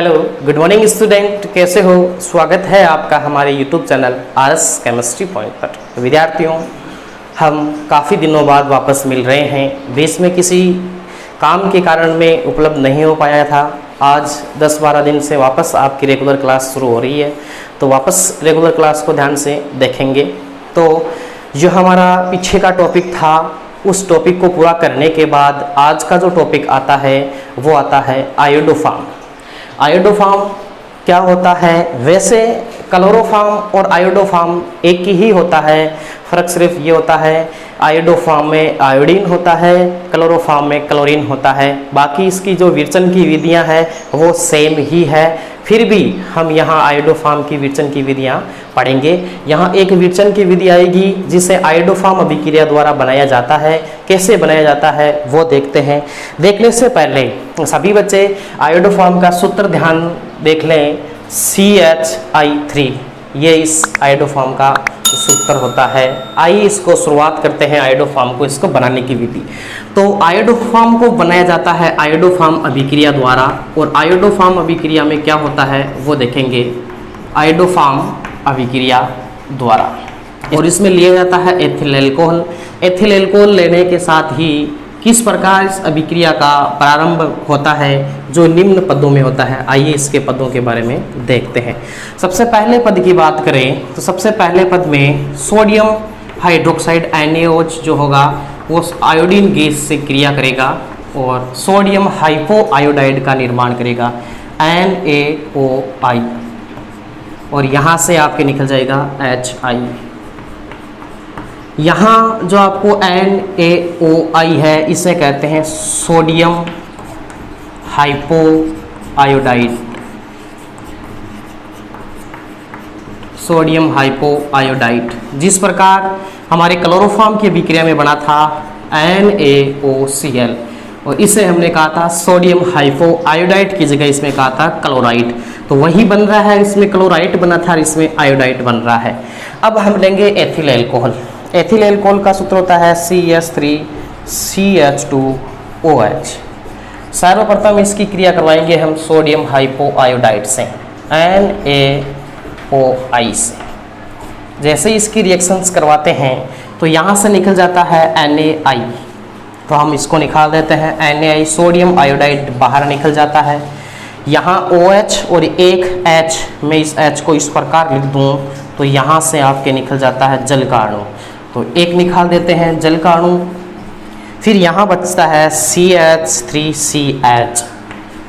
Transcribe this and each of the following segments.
Hello, good morning student, कैसे हो? स्वागत है आपका हमारे YouTube channel RS chemistry point पर। तो विद्यार्थियों, हम काफ़ी दिनों बाद वापस मिल रहे हैं। बीच में किसी काम के कारण में उपलब्ध नहीं हो पाया था। आज 10-12 दिन से वापस आपकी रेगुलर क्लास शुरू हो रही है, तो वापस रेगुलर क्लास को ध्यान से देखेंगे। तो जो हमारा पीछे का टॉपिक था, उस टॉपिक को पूरा करने के बाद आज का जो टॉपिक आता है वो आता है आयोडोफॉर्म। आयोडोफॉर्म क्या होता है? वैसे क्लोरोफॉर्म और आयोडोफॉर्म एक ही होता है, फ़र्क सिर्फ ये होता है आयोडोफॉर्म में आयोडीन होता है, क्लोरोफॉर्म में क्लोरीन होता है। बाकी इसकी जो विरचन की विधियां हैं वो सेम ही है। फिर भी हम यहाँ आयोडोफॉर्म की विरचन की विधियां पढ़ेंगे। यहाँ एक विरचन की विधि आएगी जिसे आयोडोफॉर्म अभिक्रिया द्वारा बनाया जाता है। कैसे बनाया जाता है वो देखते हैं। देखने से पहले सभी बच्चे आयोडोफॉर्म का सूत्र ध्यान देख लें, CH3। ये इस आयोडोफॉर्म का सूत्र होता है। आइए इसको शुरुआत करते हैं आयोडोफॉर्म को, इसको बनाने की विधि। तो आयोडोफॉर्म को बनाया जाता है आयोडोफॉर्म अभिक्रिया द्वारा। और आयोडोफॉर्म अभिक्रिया में क्या होता है वो देखेंगे, आयोडोफॉर्म अभिक्रिया द्वारा। और इसमें लिया जाता है एथिल एल्कोहल। एथिल एल्कोहल लेने के साथ ही किस प्रकार इस अभिक्रिया का प्रारंभ होता है, जो निम्न पदों में होता है। आइए इसके पदों के बारे में देखते हैं। सबसे पहले पद की बात करें तो सबसे पहले पद में सोडियम हाइड्रोक्साइड NaOH जो होगा वो आयोडीन गैस से क्रिया करेगा और सोडियम हाइपो आयोडाइड का निर्माण करेगा, NaOI। और यहाँ से आपके निकल जाएगा HI। यहाँ जो आपको NaOI है इसे कहते हैं sodium hypo iodide. Sodium hypo iodide जिस प्रकार हमारे क्लोरोफॉर्म की अभिक्रिया में बना था NaOCl, और इसे हमने कहा था सोडियम हाइपो आयोडाइड की जगह इसमें कहा था क्लोराइड। तो वही बन रहा है, इसमें क्लोराइड बना था और इसमें आयोडाइड बन रहा है। अब हम लेंगे एथिल एल्कोहल। एथिल एल्कोहल का सूत्र होता है CH3CH2OH। सर्वप्रथम इसकी क्रिया करवाएंगे हम सोडियम हाइपो आयोडाइड से, NaOI से। जैसे इसकी रिएक्शंस करवाते हैं तो यहाँ से निकल जाता है NaI। तो हम इसको निकाल देते हैं, NaI सोडियम आयोडाइड बाहर निकल जाता है। यहाँ OH और एक H, मैं इस H को इस प्रकार लिख दूँ तो यहाँ से आपके निकल जाता है जल का अणु। तो एक निकाल देते हैं जल का अणु। फिर यहाँ बचता है CH3CH,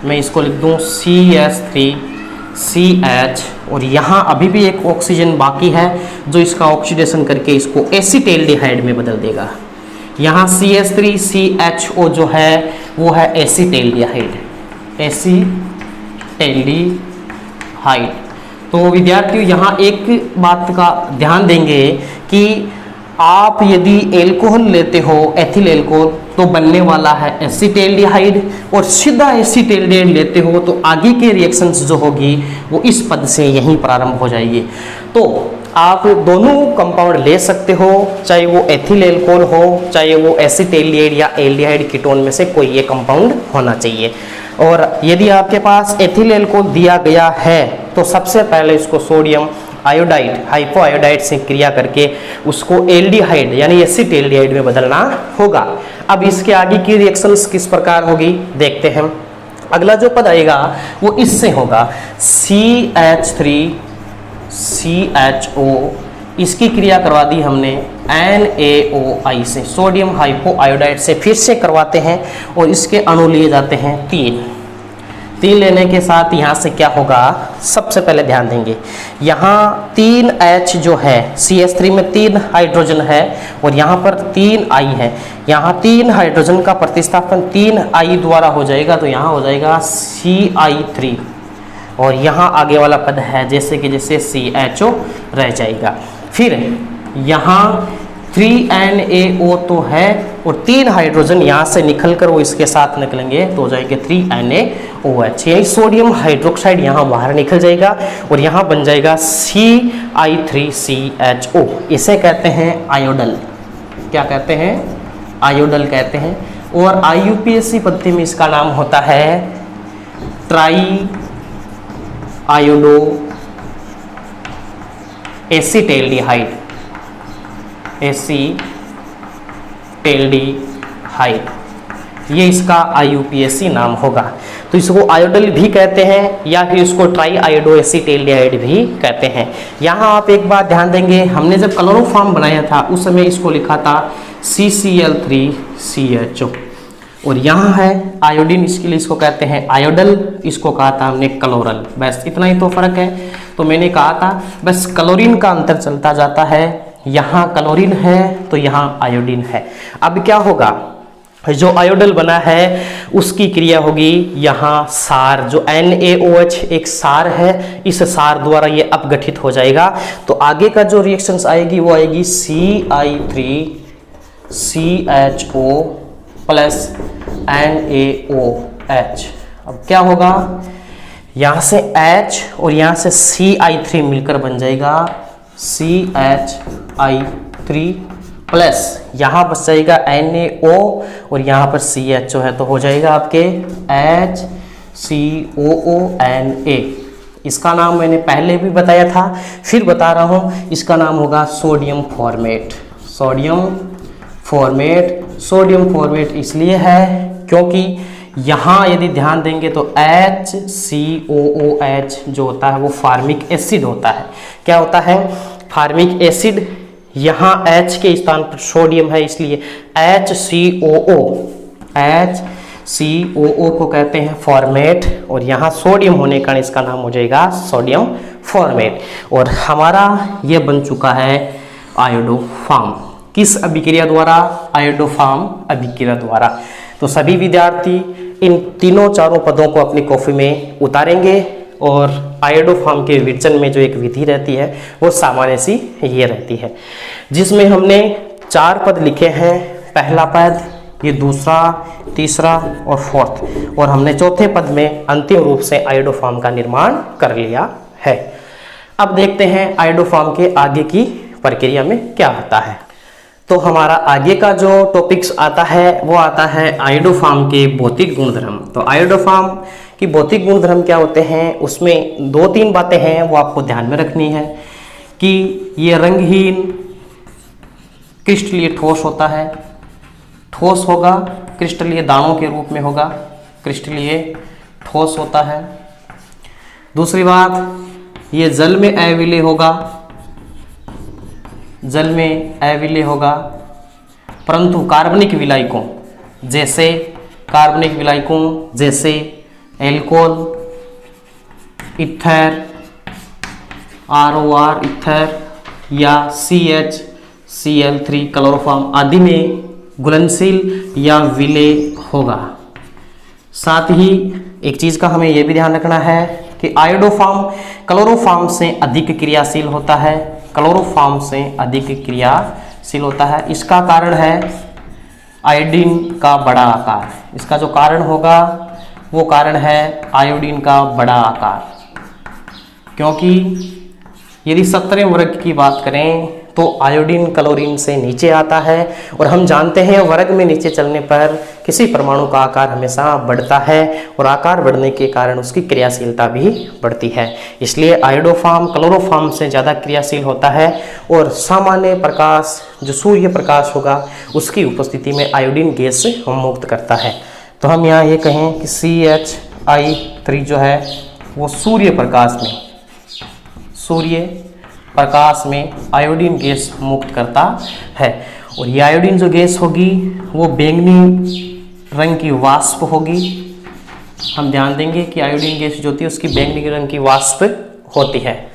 मैं इसको लिख दूँ CH3CH। और यहाँ अभी भी एक ऑक्सीजन बाकी है जो इसका ऑक्सीडेशन करके इसको एसिटेल्डिहाइड में बदल देगा। यहाँ CH3CHO जो है वो है एसिटेल्डिहाइड, एसिटेल्डिहाइड। तो विद्यार्थियों यहाँ एक बात का ध्यान देंगे कि आप यदि एल्कोहल लेते हो, एथिल एल्कोहल, तो बनने वाला है एसिटेल्डिहाइड। और सीधा एसिटेल्डिहाइड लेते हो तो आगे के रिएक्शंस जो होगी वो इस पद से यहीं प्रारंभ हो जाएगी। तो आप दोनों कंपाउंड ले सकते हो, चाहे वो एथिल एल्कोहल हो, चाहे वो एसिटेल्डिहाइड या एल्डिहाइड कीटोन में से कोई एक कंपाउंड होना चाहिए। और यदि आपके पास एथिल एल्कोहल दिया गया है तो सबसे पहले इसको सोडियम आयोडाइड हाइपो आयोडाइड से क्रिया करके उसको एल्डिहाइड यानी एसिटेल्डिहाइड में बदलना होगा। अब इसके आगे की रिएक्शंस किस प्रकार होगी देखते हैं। अगला जो पद आएगा वो इससे होगा CH3CHO। इसकी क्रिया करवा दी हमने NaOI से, सोडियम हाइपो आयोडाइड से फिर से करवाते हैं और इसके अणु लिए जाते हैं 3 लेने के साथ यहाँ से क्या होगा, सबसे पहले ध्यान देंगे यहाँ 3H जो है, CH3 में 3 हाइड्रोजन है और यहाँ पर 3I है। यहाँ 3 हाइड्रोजन का प्रतिस्थापन 3I द्वारा हो जाएगा, तो यहाँ हो जाएगा CI3। और यहाँ आगे वाला पद है जैसे कि जैसे CHO रह जाएगा। फिर यहाँ 3NaO तो है और 3 हाइड्रोजन यहाँ से निकलकर वो इसके साथ निकलेंगे तो हो जाएंगे 3NaOH। यही सोडियम हाइड्रोक्साइड यहाँ बाहर निकल जाएगा और यहाँ बन जाएगा CI3CHO। इसे कहते हैं आयोडल। क्या कहते हैं? आयोडल कहते हैं। और IUPAC पद्धति में इसका नाम होता है ट्राई आयोडो एसीटेल्डिहाइड, एसीटेल्डिहाइड, ये इसका IUPAC नाम होगा। तो इसको आयोडल भी कहते हैं या फिर इसको ट्राई आयोडो एसीटेल्डिहाइड भी कहते हैं। यहाँ आप एक बात ध्यान देंगे, हमने जब क्लोरोफॉर्म बनाया था उस समय इसको लिखा था CCl3CHO, और यहाँ है आयोडीन, इसके लिए इसको कहते हैं आयोडल, इसको कहा था हमने क्लोरल। बस इतना ही तो फर्क है। तो मैंने कहा था बस क्लोरीन का अंतर चलता जाता है, यहाँ क्लोरीन है तो यहाँ आयोडीन है। अब क्या होगा, जो आयोडल बना है उसकी क्रिया होगी यहाँ सार, जो NaOH एक सार है, इस सार द्वारा ये अपगठित हो जाएगा। तो आगे का जो रिएक्शंस आएगी वो आएगी CI3CHO प्लस NaOH। अब क्या होगा, यहाँ से H और यहाँ से CI3 मिलकर बन जाएगा CHI3 प्लस यहाँ बच जाएगा NaO और यहाँ पर CHO है, तो हो जाएगा आपके HCOONA। इसका नाम मैंने पहले भी बताया था, फिर बता रहा हूँ, इसका नाम होगा सोडियम फॉर्मेट। सोडियम फॉर्मेट इसलिए है क्योंकि यहाँ यदि ध्यान देंगे तो HCOOH जो होता है वो फार्मिक एसिड होता है। क्या होता है, फार्मिक एसिड। यहाँ H के स्थान पर सोडियम है, इसलिए HCOO को कहते हैं फॉर्मेट, और यहाँ सोडियम होने का इसका नाम हो जाएगा सोडियम फॉर्मेट। और हमारा ये बन चुका है आयोडोफॉर्म। किस अभिक्रिया द्वारा? आयोडोफॉर्म अभिक्रिया द्वारा। तो सभी विद्यार्थी इन तीनों चारों पदों को अपनी कॉपी में उतारेंगे, और आयोडोफॉर्म के विरचन में जो एक विधि रहती है वो सामान्य सी ये रहती है, जिसमें हमने 4 पद लिखे हैं। पहला पद, ये दूसरा, तीसरा और फोर्थ, और हमने चौथे पद में अंतिम रूप से आयोडोफॉर्म का निर्माण कर लिया है। अब देखते हैं आयोडोफॉर्म के आगे की प्रक्रिया में क्या होता है। तो हमारा आगे का जो टॉपिक्स आता है वो आता है आयोडोफॉर्म के भौतिक गुणधर्म। तो आयोडोफॉर्म की भौतिक गुणधर्म क्या होते हैं, उसमें 2-3 बातें हैं वो आपको ध्यान में रखनी है कि ये रंगहीन क्रिस्टलीय ठोस होता है, ठोस होगा, क्रिस्टलीय दानों के रूप में होगा, क्रिस्टलीय ठोस होता है। दूसरी बात, ये जल में अविलेय होगा, जल में अविलेय होगा, परंतु कार्बनिक विलायकों जैसे एल्कोहल, इथर, ROR इथर या CHCl3 क्लोरोफॉर्म आदि में घुलनशील या विलेय होगा। साथ ही एक चीज़ का हमें यह भी ध्यान रखना है कि आयोडोफॉर्म क्लोरोफॉर्म से अधिक क्रियाशील होता है, क्लोरोफॉर्म से अधिक क्रियाशील होता है। इसका कारण है आयोडीन का बड़ा आकार। इसका जो कारण होगा वो कारण है आयोडीन का बड़ा आकार, क्योंकि यदि 17वें वर्ग की बात करें तो आयोडीन क्लोरीन से नीचे आता है, और हम जानते हैं वर्ग में नीचे चलने पर किसी परमाणु का आकार हमेशा बढ़ता है, और आकार बढ़ने के कारण उसकी क्रियाशीलता भी बढ़ती है। इसलिए आयोडोफॉर्म क्लोरोफॉर्म से ज़्यादा क्रियाशील होता है, और सामान्य प्रकाश जो सूर्य प्रकाश होगा उसकी उपस्थिति में आयोडीन गैस मुक्त करता है। तो हम यहाँ ये कहें कि CHI3 जो है वो सूर्य प्रकाश में आयोडीन गैस मुक्त करता है, और ये आयोडीन जो गैस होगी वो बैंगनी रंग की वाष्प होगी। हम ध्यान देंगे कि आयोडीन गैस जो होती है उसकी बैंगनी रंग की वाष्प होती है।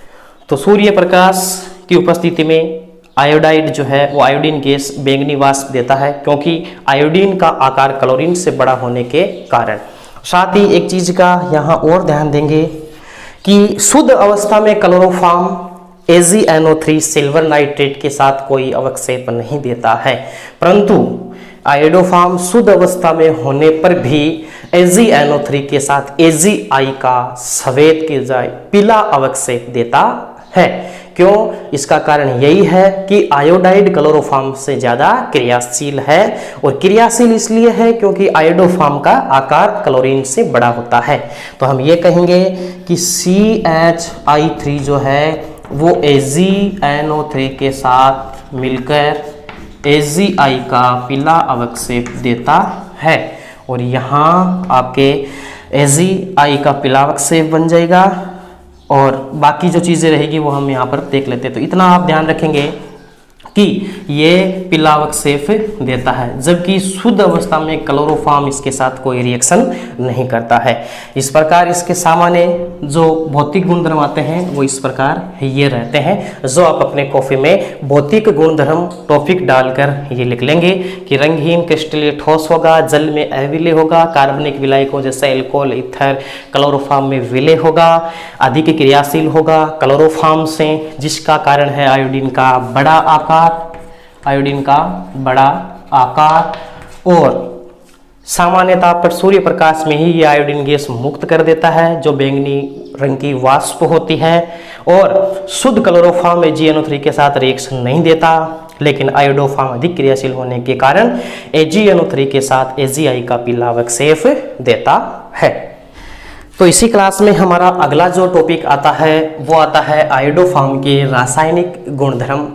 तो सूर्य प्रकाश की उपस्थिति में आयोडाइड जो है वो आयोडीन गैस बैंगनी वाष्प देता है, क्योंकि आयोडीन का आकार क्लोरीन से बड़ा होने के कारण। साथ ही एक चीज़ का यहाँ और ध्यान देंगे कि शुद्ध अवस्था में क्लोरोफॉर्म AgNO3 सिल्वर नाइट्रेट के साथ कोई अवक्षेप नहीं देता है, परंतु आयोडोफॉर्म शुद्ध अवस्था में होने पर भी AgNO3 के साथ Agi का सफेद के जाए पीला अवक्षेप देता है। क्यों? इसका कारण यही है कि आयोडाइड क्लोरोफॉर्म से ज़्यादा क्रियाशील है, और क्रियाशील इसलिए है क्योंकि आयोडोफॉर्म का आकार क्लोरीन से बड़ा होता है। तो हम ये कहेंगे कि CH3 जो है वो AgNO3 के साथ मिलकर AgI का पीला अवक्षेप देता है, और यहाँ आपके AgI का पीला अवक्षेप बन जाएगा, और बाकी जो चीज़ें रहेगी वो हम यहाँ पर देख लेते हैं। तो इतना आप ध्यान रखेंगे कि ये पीला अवक्षेप देता है, जबकि शुद्ध अवस्था में क्लोरोफॉर्म इसके साथ कोई रिएक्शन नहीं करता है। इस प्रकार इसके सामान्य जो भौतिक गुणधर्म आते हैं वो इस प्रकार ये रहते हैं, जो आप अपने कॉपी में भौतिक गुणधर्म टॉपिक डालकर ये लिख लेंगे कि रंगहीन क्रिस्टलीय ठोस होगा, जल में अविलेय होगा, कार्बनिक विलायकों जैसे एल्कोहल, ईथर, क्लोरोफॉर्म में विलेय होगा, अधिक क्रियाशील होगा क्लोरोफॉर्म से, जिसका कारण है आयोडीन का बड़ा आकार, आयोडीन का बड़ा आकार, और सामान्यतः पर सूर्य प्रकाश में ही ये आयोडीन गैस मुक्त कर देता है, जो बैंगनी रंग की वाष्प होती है, और शुद्ध क्लोरोफॉर्म AgNO3 के साथ रिएक्शन नहीं देता, लेकिन आयोडोफॉर्म अधिक क्रियाशील होने के कारण AgNO3 के साथ AgI का पीला अवक्षेप देता है। तो इसी क्लास में हमारा अगला जो टॉपिक आता है वो आता है आयोडोफॉर्म के रासायनिक गुणधर्म।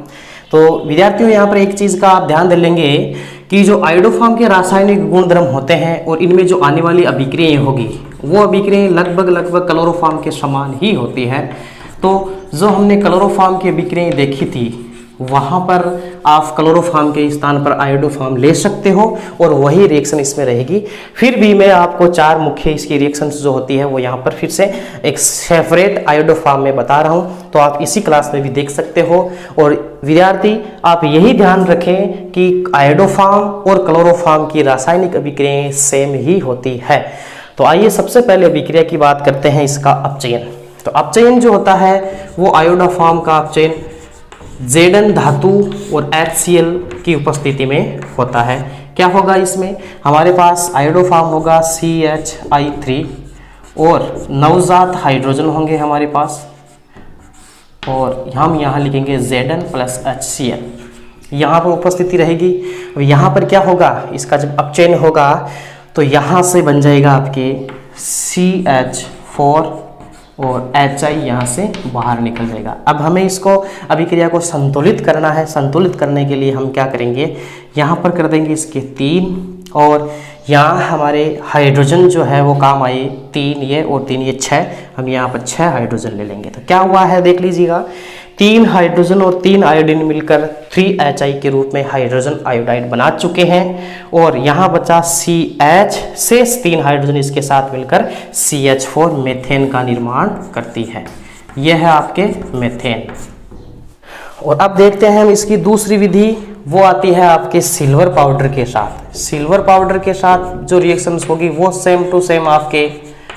तो विद्यार्थियों यहाँ पर एक चीज़ का आप ध्यान दे लेंगे कि जो आयोडोफॉर्म के रासायनिक गुणधर्म होते हैं और इनमें जो आने वाली अभिक्रियाएं होगी वो अभिक्रियाएं लगभग क्लोरोफॉर्म के समान ही होती है। तो जो हमने क्लोरोफॉर्म की अभिक्रियाएं देखी थी वहाँ पर आप क्लोरोफॉर्म के स्थान पर आयोडोफॉर्म ले सकते हो और वही रिएक्शन इसमें रहेगी। फिर भी मैं आपको चार मुख्य इसकी रिएक्शंस जो होती है वो यहाँ पर फिर से एक सेपरेट आयोडोफॉर्म में बता रहा हूँ, तो आप इसी क्लास में भी देख सकते हो। और विद्यार्थी आप यही ध्यान रखें कि आयोडोफॉर्म और क्लोरोफॉर्म की रासायनिक अभिक्रियाएं सेम ही होती है। तो आइए सबसे पहले अभिक्रिया की बात करते हैं इसका अपचयन। तो अपचयन जो होता है वो आयोडोफॉर्म का अपचयन Zn धातु और HCl की उपस्थिति में होता है। क्या होगा इसमें? हमारे पास आयोडोफॉर्म होगा CH3 और नवजात हाइड्रोजन होंगे हमारे पास, और हम यहाँ लिखेंगे Zn प्लस HCl, यहाँ पर उपस्थिति रहेगी। अब यहाँ पर क्या होगा, इसका जब अपचयन होगा तो यहाँ से बन जाएगा आपके CH4 और HI यहाँ से बाहर निकल जाएगा। अब हमें इसको अभिक्रिया को संतुलित करना है। संतुलित करने के लिए हम क्या करेंगे, यहाँ पर कर देंगे इसके 3, और यहाँ हमारे हाइड्रोजन जो है वो काम आए 3 ये और 3 ये 6, हम यहाँ पर 6 हाइड्रोजन ले लेंगे। तो क्या हुआ है देख लीजिएगा, 3 हाइड्रोजन और 3 आयोडीन मिलकर 3HI के रूप में हाइड्रोजन आयोडाइड बना चुके हैं, और यहाँ बचा CH, शेष 3 हाइड्रोजन इसके साथ मिलकर CH4 मेथेन का निर्माण करती है। यह है आपके मेथेन। और अब देखते हैं हम इसकी दूसरी विधि, वो आती है आपके सिल्वर पाउडर के साथ। सिल्वर पाउडर के साथ जो रिएक्शंस होगी वो सेम टू सेम आपके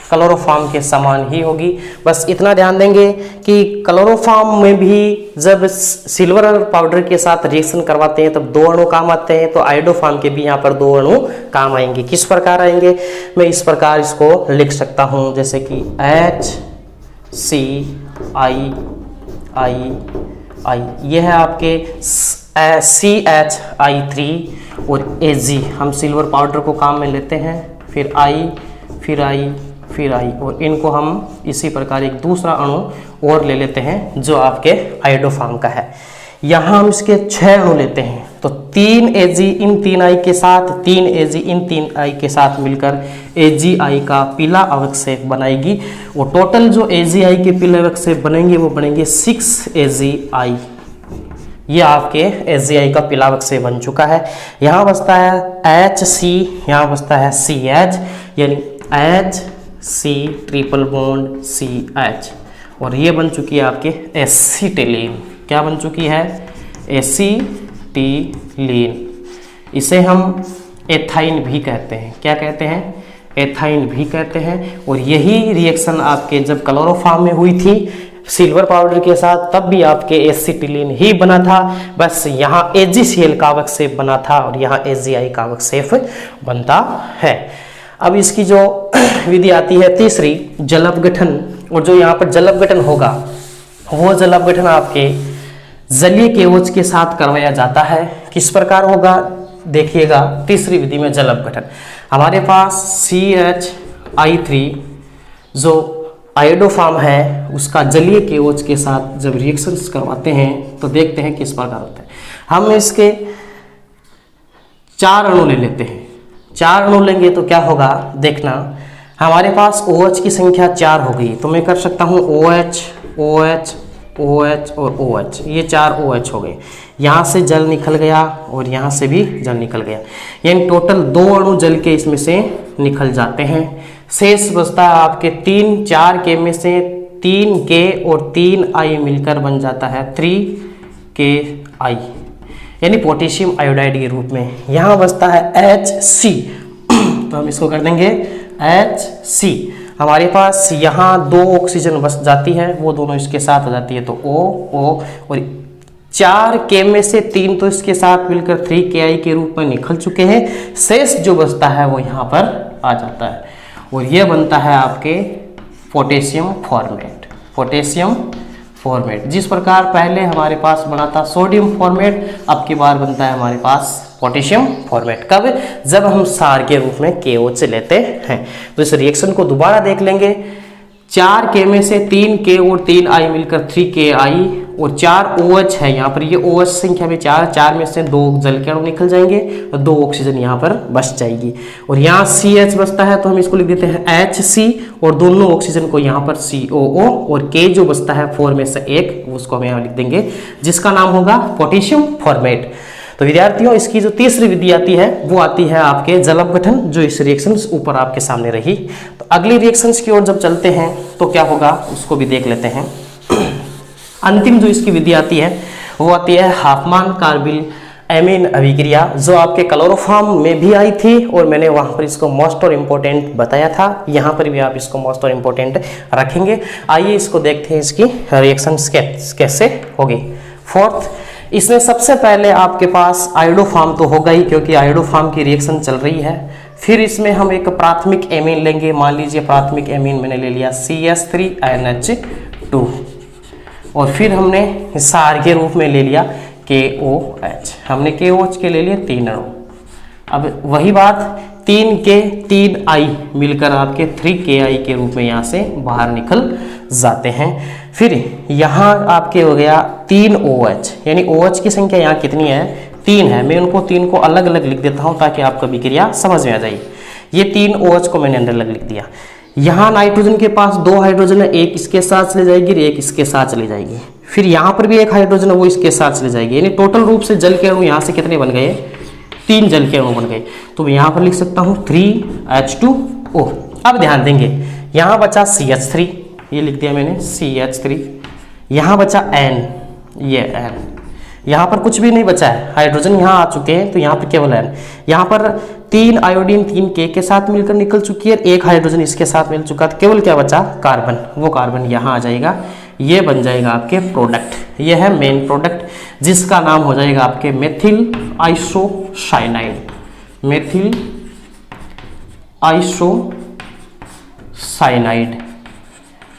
क्लोरोफॉर्म के समान ही होगी। बस इतना ध्यान देंगे कि क्लोरोफॉर्म में भी जब सिल्वर पाउडर के साथ रिएक्शन करवाते हैं तब 2 अणु काम आते हैं, तो आयोडोफॉर्म के भी यहाँ पर 2 अणु काम आएंगे। किस प्रकार आएंगे, मैं इस प्रकार इसको लिख सकता हूँ, जैसे कि HCI, यह है आपके CH3 और Ag। हम सिल्वर पाउडर को काम में लेते हैं, फिर I, और इनको हम इसी प्रकार एक दूसरा अणु और ले लेते हैं जो आपके आयोडोफॉर्म का है। यहाँ हम इसके 6 अणु लेते हैं, तो 3 Ag इन 3 I के साथ, 3 Ag इन 3 I के साथ मिलकर AgI का पीला अवक्षेप बनाएगी। वो टोटल जो AgI के पीला अवक्षेप बनेंगे वो बनेंगे 6 AgI। ये आपके AgI का पीला अवक्षेप बन चुका है। यहाँ बचता है HC, यहाँ बचता है CH, यानी HC ट्रिपल बॉन्ड CH, और ये बन चुकी है आपके एसिटिलीन। क्या बन चुकी है? एसिटिलीन। इसे हम एथाइन भी कहते हैं। क्या कहते हैं? एथाइन भी कहते हैं। और यही रिएक्शन आपके जब क्लोरोफॉर्म में हुई थी सिल्वर पाउडर के साथ, तब भी आपके एसिटिलीन ही बना था, बस यहाँ AgCl का अवक्षेप बना था और यहाँ AgI का अवक्षेप बनता है। अब इसकी जो विधि आती है तीसरी, जल अपघटन। और जो यहाँ पर जल अपघटन होगा वो जल अपघटन आपके जलीय केओच के साथ करवाया जाता है। किस प्रकार होगा देखिएगा, तीसरी विधि में जल अपघटन हमारे पास CH3 जो आयोडोफार्म है उसका जलीय केओच के साथ जब रिएक्शंस करवाते हैं तो देखते हैं किस प्रकार होता है। हम इसके 4 अणु ले लेते हैं। 4 अणु लेंगे तो क्या होगा देखना, हमारे पास OH की संख्या 4 हो गई तो मैं कर सकता हूँ OH OH OH और OH, ये 4 OH हो गए। यहाँ से जल निकल गया और यहाँ से भी जल निकल गया, यानी टोटल 2 अणु जल के इसमें से निकल जाते हैं। शेष बचता है आपके 3, 4 के में से 3 K और 3 I मिलकर बन जाता है 3KI, यानी पोटेशियम आयोडाइड के रूप में। यहाँ बचता है HC तो हम इसको कर देंगे HC। हमारे पास यहाँ 2 ऑक्सीजन बच जाती है, वो दोनों इसके साथ हो जाती है तो O और 4 K में से 3 तो इसके साथ मिलकर 3KI के रूप में निकल चुके हैं। शेष जो बचता है वो यहाँ पर आ जाता है और ये बनता है आपके पोटेशियम फॉर्मेट। पोटेशियम फॉर्मेट जिस प्रकार पहले हमारे पास बना था सोडियम फॉर्मेट, अब की बार बनता है हमारे पास पोटेशियम फॉर्मेट। कब? जब हम सार के रूप में KOH लेते हैं। तो इस रिएक्शन को दोबारा देख लेंगे। 4 K में से 3 K और 3 I मिलकर 3KI और 4 OH है यहाँ पर, ये OH संख्या में 4 में से 2 जल के अणु निकल जाएंगे और 2 ऑक्सीजन यहाँ पर बच जाएगी और यहाँ CH बचता है तो हम इसको लिख देते हैं HC और दोनों ऑक्सीजन को यहाँ पर COO और K जो बचता है 4 में से 1 उसको हम यहाँ लिख देंगे जिसका नाम होगा पोटेशियम फॉर्मेट। तो विद्यार्थियों इसकी जो तीसरी विधि आती है वो आती है आपके जल अपघटन, जो इस रिएक्शंस ऊपर आपके सामने रही। तो अगली रिएक्शंस की ओर जब चलते हैं तो क्या होगा उसको भी देख लेते हैं। अंतिम जो इसकी विधि आती है वो आती है हाफमान कार्बिल एमीन अभिक्रिया, जो आपके क्लोरोफॉर्म में भी आई थी और मैंने वहाँ पर इसको मोस्ट और इम्पोर्टेंट बताया था। यहाँ पर भी आप इसको मोस्ट और इम्पोर्टेंट रखेंगे। आइए इसको देखते हैं इसकी रिएक्शंस कैसे होगी। फोर्थ, इसमें सबसे पहले आपके पास आयोडोफॉर्म तो होगा ही क्योंकि आयोडोफॉर्म की रिएक्शन चल रही है। फिर इसमें हम एक प्राथमिक एमीन लेंगे। मान लीजिए प्राथमिक एमीन मैंने ले लिया CH3NH2 और फिर हमने सार के रूप में ले लिया KOH। हमने KOH के ले लिए 3 अणु। अब वही बात 3K 3I मिलकर आपके 3KI के रूप में यहाँ से बाहर निकल जाते हैं। फिर यहाँ आपके हो गया 3 OH, यानी OH की संख्या यहाँ कितनी है 3 है। मैं उनको 3 को अलग अलग लिख देता हूँ ताकि आपको अभिक्रिया समझ में आ जाए। ये 3 OH को मैंने अंदर अलग लिख दिया। यहाँ नाइट्रोजन के पास 2 हाइड्रोजन है, एक इसके साथ चली जाएगी और एक इसके साथ चली जाएगी। फिर यहाँ पर भी एक हाइड्रोजन है वो इसके साथ चली जाएगी, यानी टोटल रूप से जल के अणु यहाँ से कितने बन गए 3 जल के अणु बन गए। तो मैं यहाँ पर लिख सकता हूँ 3H2O। अब ध्यान देंगे यहाँ बचा CH3, ये लिख दिया मैंने CH3। यहाँ बचा N, ये N। यहाँ पर कुछ भी नहीं बचा है, हाइड्रोजन यहाँ आ चुके हैं तो यहाँ पर केवल N। यहाँ पर 3 आयोडीन 3 K के साथ मिलकर निकल चुकी है, एक हाइड्रोजन इसके साथ मिल चुका, तो केवल क्या बचा कार्बन। वो कार्बन यहाँ आ जाएगा, ये बन जाएगा आपके प्रोडक्ट। ये है मेन प्रोडक्ट जिसका नाम हो जाएगा आपके मेथिल आइसोसाइनाइड। Methyl isocyanide.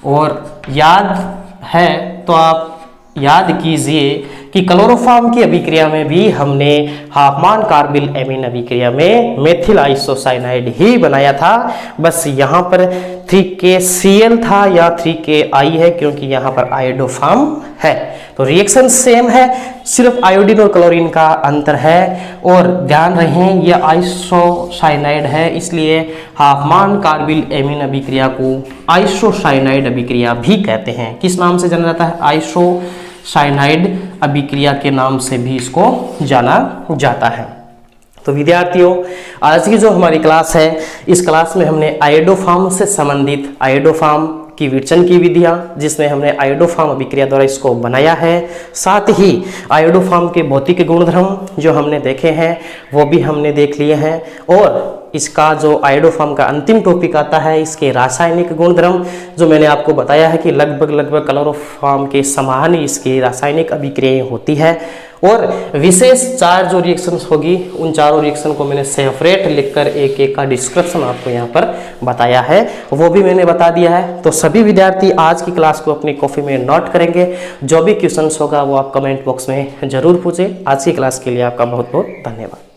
और याद है तो आप याद कीजिए कि क्लोरोफॉर्म की अभिक्रिया में भी हमने हाफमान कार्बिल एमीन अभिक्रिया में मेथिल आइसोसाइनाइड ही बनाया था। बस यहाँ पर 3KCl था या 3KI है क्योंकि यहाँ पर आयोडोफॉर्म है। तो रिएक्शन सेम है, सिर्फ आयोडीन और क्लोरीन का अंतर है। और ध्यान रखें ये आइसोसाइनाइड है, इसलिए हाफमान कार्बिल एमीन अभिक्रिया को आइसोसाइनाइड अभिक्रिया भी कहते हैं। किस नाम से जाना जाता है? आइसोसाइनाइड अभिक्रिया के नाम से भी इसको जाना जाता है। तो विद्यार्थियों आज की जो हमारी क्लास है, इस क्लास में हमने आयोडोफॉर्म से संबंधित आयोडोफॉर्म की विचलन की विधियां, जिसमें हमने आयोडोफॉर्म अभिक्रिया द्वारा इसको बनाया है, साथ ही आयोडोफॉर्म के भौतिक गुणधर्म जो हमने देखे हैं वो भी हमने देख लिए हैं। और इसका जो आयोडोफॉर्म का अंतिम टॉपिक आता है इसके रासायनिक गुणधर्म, जो मैंने आपको बताया है कि लगभग क्लोरोफॉर्म के समान इसकी रासायनिक अभिक्रियाएं होती है। और विशेष 4 जो रिएक्शंस होगी उन चारों रिएक्शन को मैंने सेपरेट लिखकर एक एक का डिस्क्रिप्शन आपको यहाँ पर बताया है, वो भी मैंने बता दिया है। तो सभी विद्यार्थी आज की क्लास को अपनी कॉपी में नोट करेंगे, जो भी क्वेश्चंस होगा वो आप कमेंट बॉक्स में जरूर पूछें। आज की क्लास के लिए आपका बहुत बहुत धन्यवाद।